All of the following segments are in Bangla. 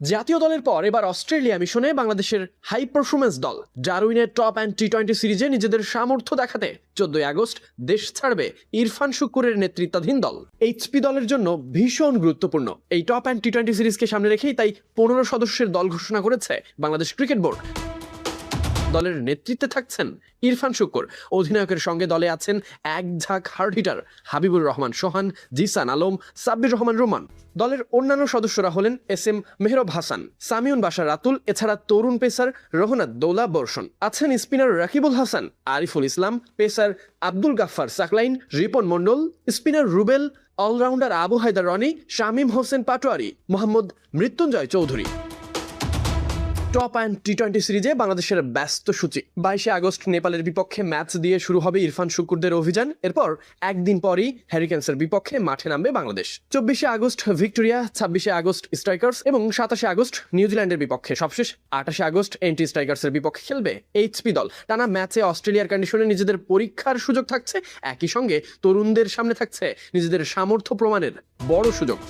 জাতীয় দলের পর এবার অস্ট্রেলিয়া মিশনে বাংলাদেশের হাই পারফরমেন্স দল ডারউইনের টপ অ্যান্ড টি-20 সিরিজে নিজেদের সামর্থ্য দেখাতে 14 আগস্ট দেশ ছাড়বে ইরফান শুক্কুরের নেতৃত্বাধীন দল। এইচপি দলের জন্য ভীষণ গুরুত্বপূর্ণ এই টপ অ্যান্ড টি-20 সিরিজকে সামনে রেখেই তাই 15 সদস্যের দল ঘোষণা করেছে বাংলাদেশ ক্রিকেট বোর্ড। দলের নেতৃত্বে থাকছেন ইরফান শুক্কুর, অধিনায়কের সঙ্গে দলে আছেন এক ঝাঁক হার্ড হিটার হাবিবুর রহমান সোহান, জিসান আলম, সাব্বির রহমান রোমান। দলের অন্যান্য সদস্যরা হলেন এস.এম. মেহরব হাসান, সামিউন বাশার রাতুল, এছাড়া তরুণ পেসার রোহনাত দৌলা বর্ষণ। আছেন spinner Rakibul Hasan, Ariful Islam, pacer Abdul Gaffar Saklain, Ripon Mondal, spinner Rubel, allrounder Abu Haider Rony, Shamim Hossain Patwari, Mohammad Mrittunjoy Chowdhury. Top and টি-20 সিরিজে বাংলাদেশের ব্যস্ত সূচি। 22 আগস্ট নেপালের বিপক্ষে ম্যাচ দিয়ে শুরু হবে ইরফান শুক্কুরদের অভিযান। এরপর একদিন পরই হ্যারিকেন্সের বিপক্ষে মাঠে নামবে Bangladesh. 24 August Victoria, 26 August strikers এবং 27 আগস্ট নিউজিল্যান্ডের বিপক্ষে, সবশেষ 28 আগস্ট এনটি স্ট্রাইকার্সের বিপক্ষে খেলবে এইচপি দল। টানা ম্যাচে অস্ট্রেলিয়ার কন্ডিশনে নিজেদের পরীক্ষার সুযোগ থাকছে, একই সঙ্গে তরুণদের সামনে থাকছে নিজেদের সামর্থ্য প্রমাণের বড় সুযোগ।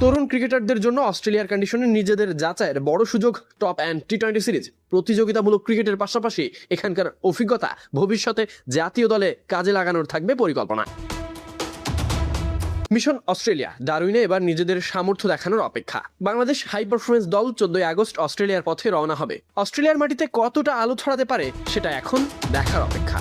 তরুণ ক্রিকেটারদের জন্য অস্ট্রেলিয়ার কন্ডিশনে নিজেদের যাচাইয়ের বড় সুযোগ টপ অ্যান্ড টি-20 সিরিজ। প্রতিযোগিতামূলক ক্রিকেটের পাশাপাশি এখানকার অভিজ্ঞতা ভবিষ্যতে জাতীয় দলে কাজে লাগানোর থাকবে পরিকল্পনা। মিশন অস্ট্রেলিয়া ডারউইনে এবার নিজেদের সামর্থ্য দেখানোর অপেক্ষা। বাংলাদেশ হাই পারফরমেন্স দল 14 আগস্ট অস্ট্রেলিয়ার পথে রওনা হবে। অস্ট্রেলিয়ার মাটিতে কতটা আলো ছড়াতে পারে সেটা এখন দেখার অপেক্ষা।